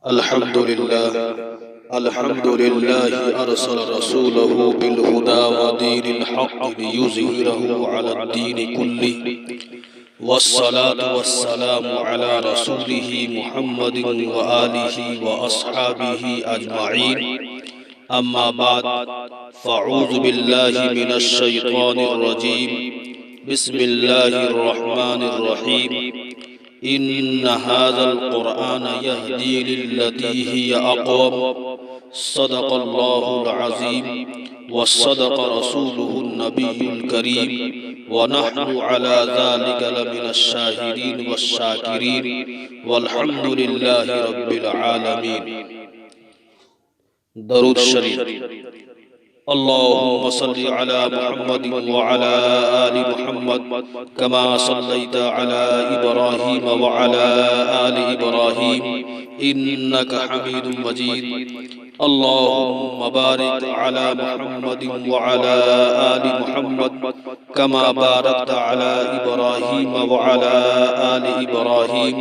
الحمد لله أرسل رسوله بالهدى ودين الحق ليظهره على الدين كله، والصلاة والسلام على رسوله محمد وآله وأصحابه أجمعين. أما بعد، فأعوذ بالله من الشيطان الرجيم. بسم الله الرحمن الرحيم. إن هذا القرآن يهدي للتي هي أقوم. صدق الله العظيم وصدق رسوله النبي الكريم، ونحن على ذلك لمن الشاهدين والشاكرين، والحمد لله رب العالمين. درود شریف. اللهم صل على محمد وعلى آل محمد كما صليت على إبراهيم وعلى آل إبراهيم إنك حميد مجيد. اللهم بارك على محمد وعلى آل محمد كما باركت على إبراهيم وعلى آل إبراهيم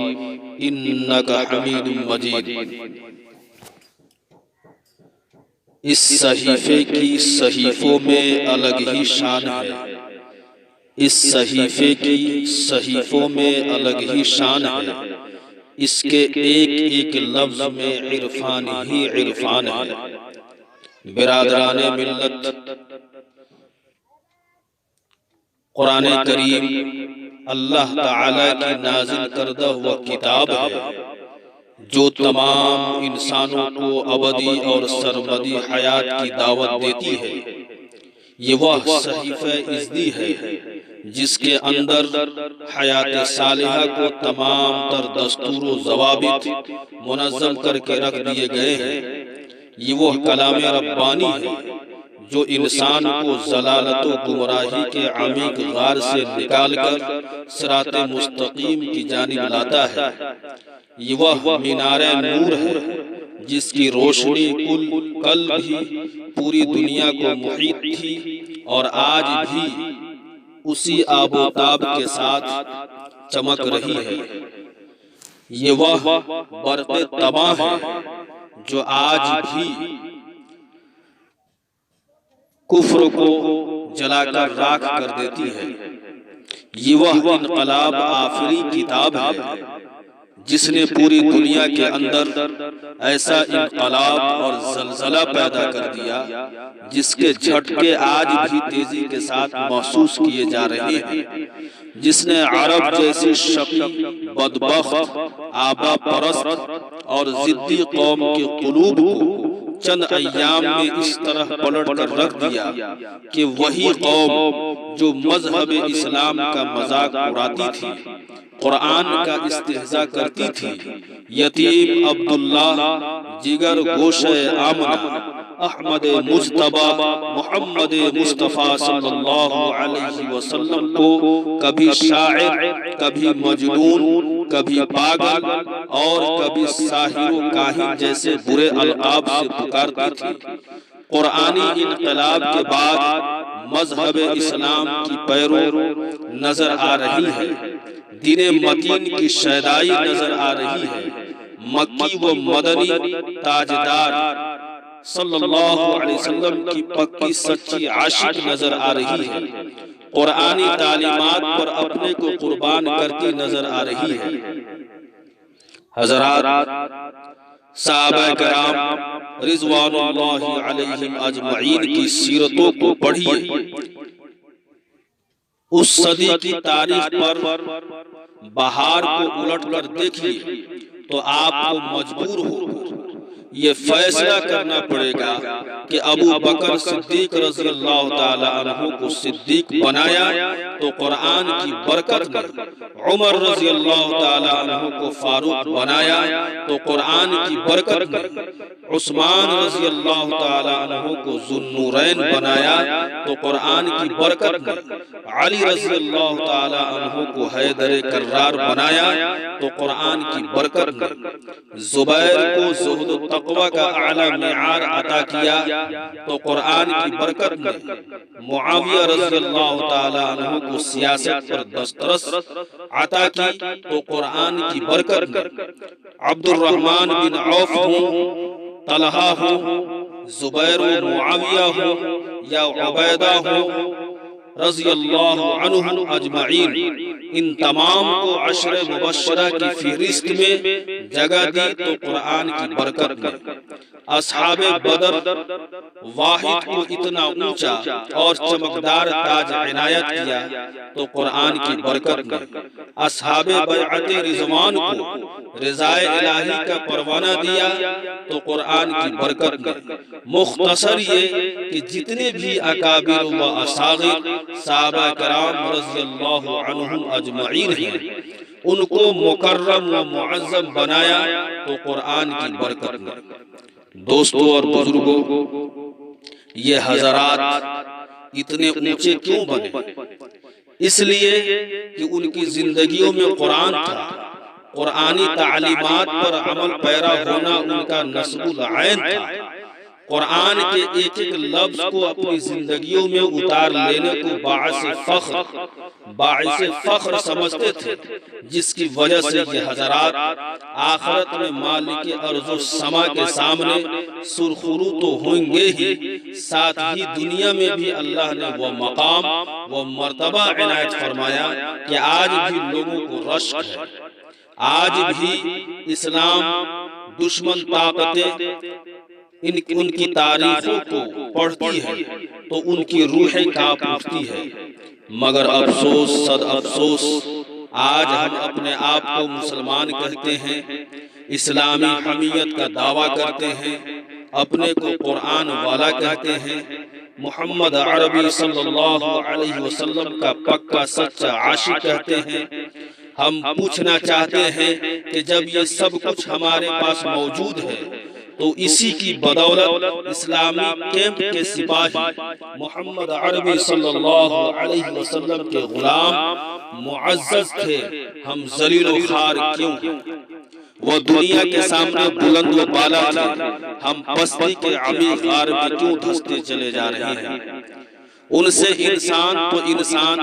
إنك حميد مجيد. اس صحیفے کی صحیفوں میں الگ ہی شان ہے. اس صحیفے کی صحیفوں میں الگ ہی شان ہے. اس کے ایک ایک لفظ میں عرفان ہی عرفان ہے. برادران ملت، قرآن کریم اللہ تعالی کی نازل کردہ ہوا کتاب ہے جو تمام انسانوں کو ابدی اور سرمدی حیات کی دعوت دیتی ہے. یہ وہ صحیفہ اذنی ہے جس کے اندر حیات صالحہ کو تمام تر دستور و ضوابط منظم کر کے رکھ دیے گئے ہیں. یہ وہ کلام ربانی ہے جو انسان کو ضلالت و گمراہی کے عمیق غار سے نکال کر صراط مستقیم کی جانب لاتا ہے. یہ وہ مینار نور ہے جس کی روشنی کل بھی پوری دنیا کو محیط تھی اور آج بھی اسی آب و تاب کے ساتھ چمک رہی ہے. یہ وہ برق طبع ہے جو آج بھی کفر کو جلا کر راکھ کر دیتی ہے. یہ وہ انقلاب آفری کتاب ہے جس نے پوری دنیا کے اندر ایسا انقلاب اور زلزلہ پیدا کر دیا جس کے جھٹکے آج بھی تیزی کے ساتھ محسوس کیے جا رہے ہیں. جس نے عرب جیسی شقی، بدبخت، آبا پرست اور ضدی قوم کے قلوب کو چند ایام میں اس طرح پلٹ کر رکھ دیا کہ وہی قوم جو مذہب اسلام کا مذاق اڑاتی تھی، قرآن کا استہزاء کرتی تھی، یتیم عبداللہ، جگر گوشہ آمنہ، احمد مجتبی محمد مصطفیٰ صلی اللہ علیہ وسلم کو کبھی شاعر، کبھی مجنون، کبھی پاگل اور کبھی ساحر و کاہن جیسے برے القاب سے پکارتی تھی. قرآنی انقلاب کے بعد مذہب اسلام کی پیرو نظر آ رہی ہے. دین متین کی شیدائی نظر آ رہی ہے. مکی و مدنی تاجدار صلی اللہ علیہ وسلم کی پکی سچی عاشق نظر آ رہی ہے. قرآنی تعلیمات پر اپنے کو قربان کرتی نظر آ رہی ہے. حضرات، صحابہ کرام رضوان اللہ علیہم اجمعین کی سیرتوں کو پڑھیے. اس صدی کی تاریخ پر بہار کو الٹ کر دیکھیے تو آپ کو مجبور ہو یہ فیصلہ کرنا پڑے گا کہ ابو بکر صدیق رضی اللہ تعالی عنہ کو صدیق بنایا تو قرآن کی برکت نے، عمر رضی اللہ تعالی عنہ کو فاروق بنایا تو قرآن کی برکت نے، عثمان رضی اللہ تعالی عنہ کو ذو النورین بنایا تو قرآن کی برکت نے، علی رضی اللہ تعالی عنہ کو حیدر کرار بنایا تو قرآن کی برکت نے، زبیر کو زہد و تقوی کا اعلیٰ معیار عطا کیا تو قرآن کی برکت نے معاویہ رضی اللہ تعالیٰ عنہ کو سیاست پر دسترس عطا کی تو قرآن کی برکت نے عبد الرحمن بن عوف ہوں، طلحہ ہوں، زبیر و معاویہ ہوں یا عبیدہ ہوں رضی اللہ عنہم اجمعین، ان تمام کو عشر مبشرہ کی فہرست میں جگہ دی تو قرآن کی برکت نے اصحاب بدر واحد کو اتنا اونچا اور چمکدار تاج عنایت کیا تو قرآن کی برکت نے اصحاب بیعت رضوان کو رضائے الہی کا پروانہ دیا تو قرآن کی برکت نے مختصر یہ کہ جتنے بھی اکابر و اصاغر صحابہ کرام رضی اللہ عنہم اجمعین ہیں ان کو مکرم و معظم بنایا تو قرآن کی برکت نے۔ دوستو اور بزرگوں، یہ حضرات اتنے اونچے کیوں بنے؟ اس لیے کہ ان کی زندگیوں میں قرآن تھا، قرآنی تعلیمات پر عمل پیرا ہونا ان کا نصب العین تھا، قرآن کے ایک ایک لفظ کو اپنی زندگیوں میں اتار لینے کو باعث فخر سمجھتے تھے، جس کی وجہ سے یہ حضرات آخرت میں مالک ارض و سما کے سامنے سرخرو تو ہوں گے ہی، ساتھ ہی دنیا میں بھی اللہ نے وہ مقام وہ مرتبہ عنایت فرمایا کہ آج بھی لوگوں کو رشک ہے، آج بھی اسلام دشمن طاقتیں ان کی تاریخوں کو پڑھتی ہے تو ان کی روحیں کانپ اٹھتی ہے، مگر افسوس صد افسوس آج ہم اپنے آپ کو مسلمان کہتے ہیں، اسلامی حمیت کا دعویٰ کرتے ہیں، اپنے کو قرآن والا کہتے ہیں، محمد عربی صلی اللہ علیہ وسلم کا پکا سچا عاشق کہتے ہیں۔ ہم پوچھنا چاہتے ہیں کہ جب یہ سب کچھ ہمارے پاس موجود ہے تو اسی کی بدولت اسلامی کیمپ کے سپاہی محمد عربی صلی اللہ علیہ وسلم کے غلام معزز تھے، ہم ذلیل و خوار کیوں ہیں؟ وہ دنیا کے سامنے بلند و بالا تھے، ہم پستی کے عمیق غار میں کیوں دھستے چلے جا رہے ہیں؟ ان سے انسان تو انسان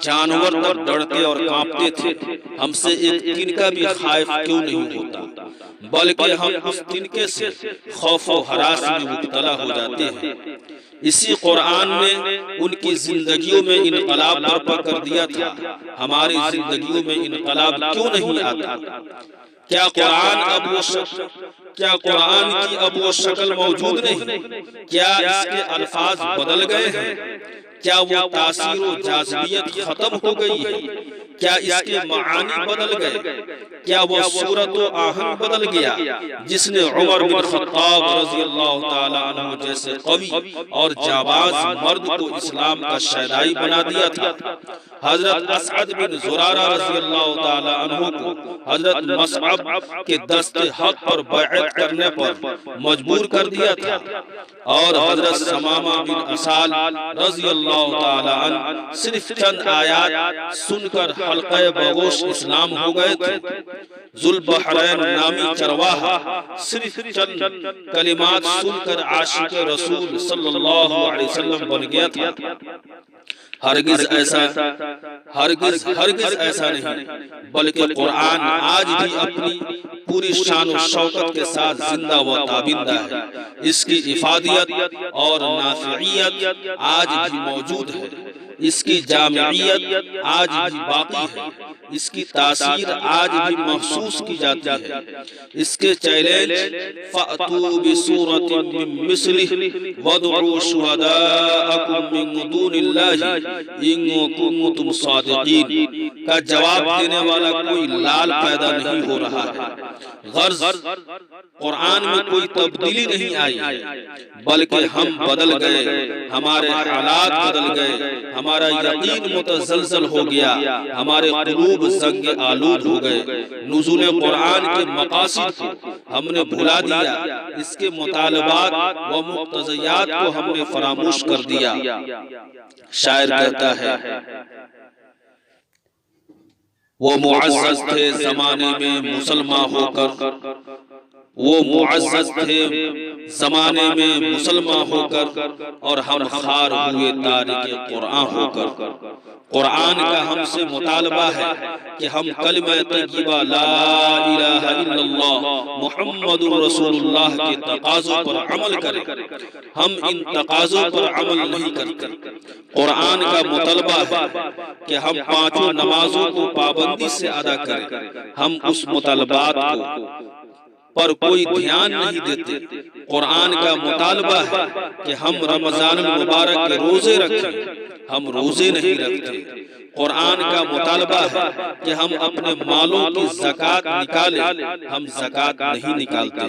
جانور تک ڈرتے اور کانپتے تھے، ہم سے ایک تنکا بھی خائف کیوں نہیں ہوتا؟ بلکہ ہم اس تنکے سے خوف و ہراس میں مبتلا ہو جاتے ہیں۔ اسی قرآن نے ان کی زندگیوں میں انقلاب برپا کر دیا تھا، ہماری زندگیوں میں انقلاب کیوں نہیں آتا؟ کیا قرآن کی اب وہ شکل موجود نہیں؟ کیا اس کے الفاظ بدل گئے ہیں؟ کیا وہ تاثیر و جاذبیت ختم ہو گئی ہے؟ کیا اس کے معانی بدل گئے؟ کیا وہ صورت و آہنگ بدل گیا جس نے عمر بن خطاب رضی اللہ تعالیٰ عنہ جیسے قوی اور جاباز مرد کو اسلام کا شیدائی بنا دیا تھا؟ حضرت اسعد بن زرارہ رضی اللہ تعالیٰ عنہ کو حضرت مصعب کے دست حق پر بیعت کرنے پر مجبور کر دیا تھا، اور حضرت سمامہ بن اسال رضی اللہ تعالیٰ عنہ صرف چند آیات سن کر حلقہ بغوش اسلام ہو گئے تھے۔ ذوالبحرین نامی چرواہا صرف چند کلمات سن کر عاشق رسول صلی اللہ علیہ وسلم بن گیا تھا۔ ہرگز ایسا نہیں، بلکہ قرآن آج بھی اپنی پوری شان و شوکت کے ساتھ زندہ و تابندہ ہے، اس کی افادیت اور نافعیت آج بھی موجود ہے، اس کی جامعیت آج بھی باقی ہے، اس کی تاثیر آج بھی محسوس کی جاتی ہے۔ اس کے چیلنج فَأْتُوا بِسُورَةٍ مِّن مِّثْلِهِ وَادْعُوا شُهَدَاءَكُم مِّن دُونِ اللَّهِ إِن كُنتُمْ صَادِقِينَ کا جواب دینے والا کوئی لال پیدا نہیں ہو رہا ہے۔ غرض قرآن میں کوئی تبدیلی نہیں آئی ہے، بلکہ ہم بدل گئے، ہمارے حالات بدل گئے، ہمارا یقین متزلزل ہو گیا، ہمارے قلوب زنگ آلود ہو گئے، نزول قرآن کے مقاصد کو ہم نے بھلا دیا، اس کے مطالبات و مقتضیات کو ہم نے فراموش کر دیا۔ شاعر کہتا ہے، وہ معزز تھے زمانے میں مسلمان ہو کر، وہ معزز تھے زمانے میں مسلمان ہو کر اور ہم خار ہوئے تارک قرآن ہو کر۔ قرآن کا ہم سے مطالبہ ہے کہ ہم کلمہ طیبہ لا الہ الا اللہ محمد رسول اللہ کے تقاضوں پر عمل کریں۔ ہم ان تقاضوں پر عمل نہیں کرتے۔ قرآن کا مطالبہ ہے کہ ہم پانچوں نمازوں کو پابندی سے ادا کریں۔ ہم اس مطالبات پر کوئی دھیان نہیں دیتے۔ قرآن کا مطالبہ ہے کہ ہم رمضان المبارک کے روزے رکھیں، ہم روزے نہیں رکھتے۔ قرآن کا مطالبہ ہے کہ ہم اپنے مالوں کی زکوٰۃ نکالیں، ہم زکوٰۃ نہیں نکالتے۔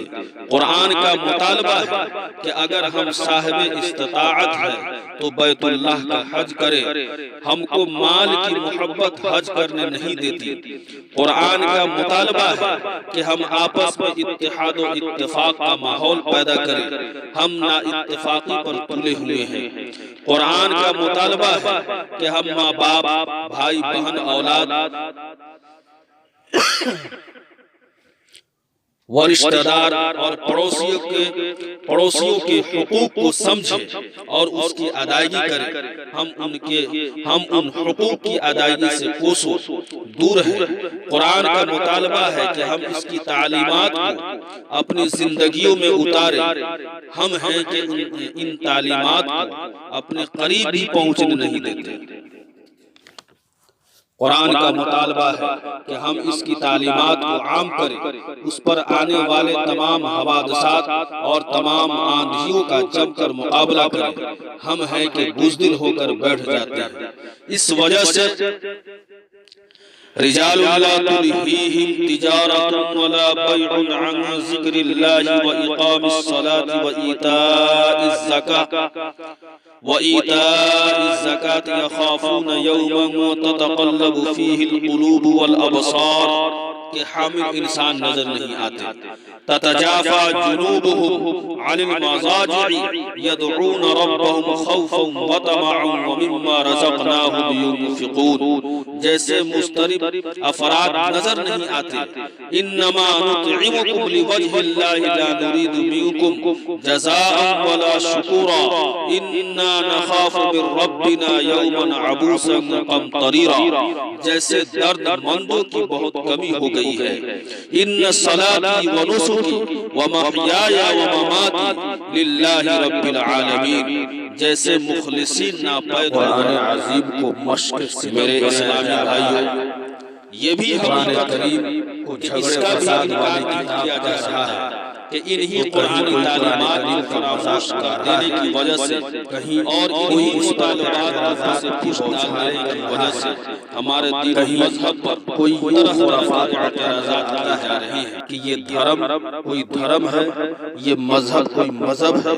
قرآن کا مطالبہ ہے کہ اگر ہم صاحب استطاعت ہیں تو بیت اللہ کا حج کریں، ہم کو مال کی محبت حج کرنے نہیں دیتی۔ قرآن کا مطالبہ ہے کہ ہم آپس میں اتحاد و اتفاق کا ماحول پیدا کریں، ہم نا اتفاقی پر تلے ہوئے ہیں۔ قرآن کا مطالبہ ہے کہ ہم ماں باپ، بھائی بہن، اولاد و رشتہ دار اور پڑوسیوں کے حقوق کو سمجھیں اور اس کی ادائیگی کریں۔ ہم ان حقوق کی ادائیگی سے کوسوں دور ہیں۔ قرآن کا مطالبہ ہے کہ ہم اس کی تعلیمات کو اپنی زندگیوں میں اتاریں۔ ہم ہیں کہ ان تعلیمات کو اپنے قریب بھی پہنچنے نہیں دیتے۔ قرآن کا مطالبہ ہے کہ ہم اس کی تعلیمات کو عام کریں، اس پر آنے والے تمام حوادثات اور تمام آندھیوں کا جم کر مقابلہ کریں۔ ہم ہیں کہ بزدل ہو کر بیٹھ جاتے ہیں۔ اس وجہ سے رجال لا تلہیہم تجارت ولا بیع عن ذکر اللہ واقام الصلاة وإيتاء الزكاة يخافون يوما تتقلب فيه القلوب والأبصار کہ حامل انسان نظر نہیں آتے۔ تتجافى جنوبهم عن المضاجع يدعون ربهم خوفا وطمعا ومما رزقناهم ينفقون، جیسے مضطرب افراد نظر نہیں آتے۔ انما نطعمكم لوجه الله لا نريد منكم جزاء ولا شكورا انا نخاف من ربنا يوما عبوسا قمطريرا، جیسے درد مندوں کی بہت کمی ہو گئی ہے۔ ان صلاتي ونسكي ومحياي ومماتي لله رب العالمين، جیسے مخلصین ناپید قرآن عظیم کو مشق سے میرے اسلامی بھائیوں، یہ بھی قرآن کریم کو جھگڑے فساد والے کیا جا رہا ہے کہ انہی قرآنی تعلیمات کو فراموش کر دینے کی وجہ سے اور انہی مطالبات سے پشت ڈالنے کی وجہ سے ہمارے دین مذہب پر کوئی طرح خرافات اعتراضات کیے جا رہے ہیں کہ یہ دھرم کوئی دھرم ہے، یہ مذہب کوئی مذہب ہے،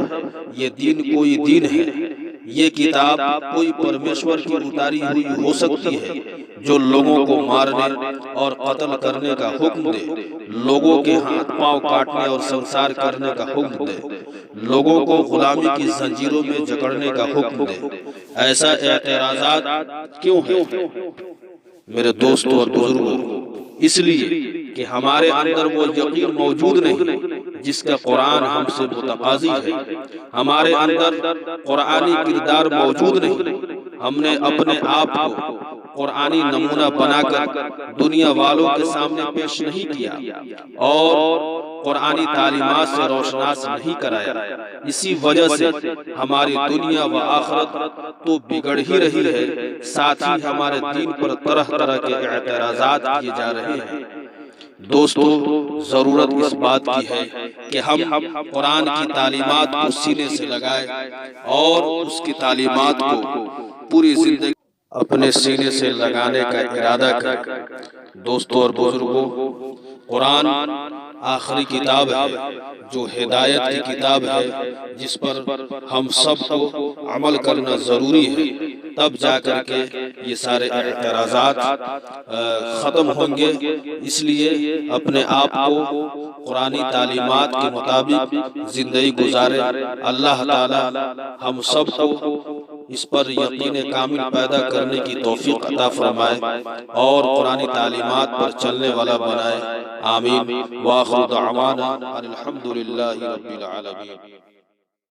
یہ دین کوئی دین ہے، یہ کتاب کوئی پرمیشور کی اتاری ہوئی ہو سکتی ہے جو لوگوں کو مارنے اور قتل کرنے کا حکم دے، لوگوں کے ہاتھ پاؤں کاٹنے اور سنسار کرنے کا حکم دے، لوگوں کو غلامی کی زنجیروں میں جکڑنے کا حکم دے۔ ایسا اعتراضات کیوں ہے میرے دوستوں اور بزرگوں؟ اس لیے کہ ہمارے اندر وہ یقین موجود نہیں جس کا قرآن ہم سے متقاضی ہے۔ ہمارے اندر قرآنی کردار موجود نہیں۔ ہم نے اپنے آپ کو قرآنی نمونہ بنا کر دنیا والوں کے سامنے پیش نہیں کیا اور قرآنی تعلیمات سے روشناس نہیں کرایا۔ اسی وجہ سے ہماری دنیا و آخرت تو بگڑ ہی رہی ہے، ساتھ ہی ہمارے دین پر طرح طرح کے اعتراضات کیے جا رہے ہیں۔ دوستو، ضرورت اس بات کی ہے کہ ہم قرآن کی تعلیمات کو سینے سے لگائیں اور اس کی تعلیمات کو پوری زندگی اپنے سینے سے لگانے کا ارادہ کریں۔ دوستو اور بزرگوں، قرآن آخری کتاب ہے جو ہدایت کی کتاب ہے، جس پر ہم سب کو عمل کرنا ضروری ہے، تب جا کر کے یہ سارے اعتراضات ختم ہوں گے۔ اس لیے اپنے آپ کو قرآنی تعلیمات کے مطابق زندگی گزارے۔ اللہ تعالی ہم سب کو اس پر یقین کامل پیدا کرنے کی توفیق عطا فرمائے اور قرآنی تعلیمات پر چلنے والا بنائے، آمین۔ وآخر دعوانا الحمدللہ رب العالمین۔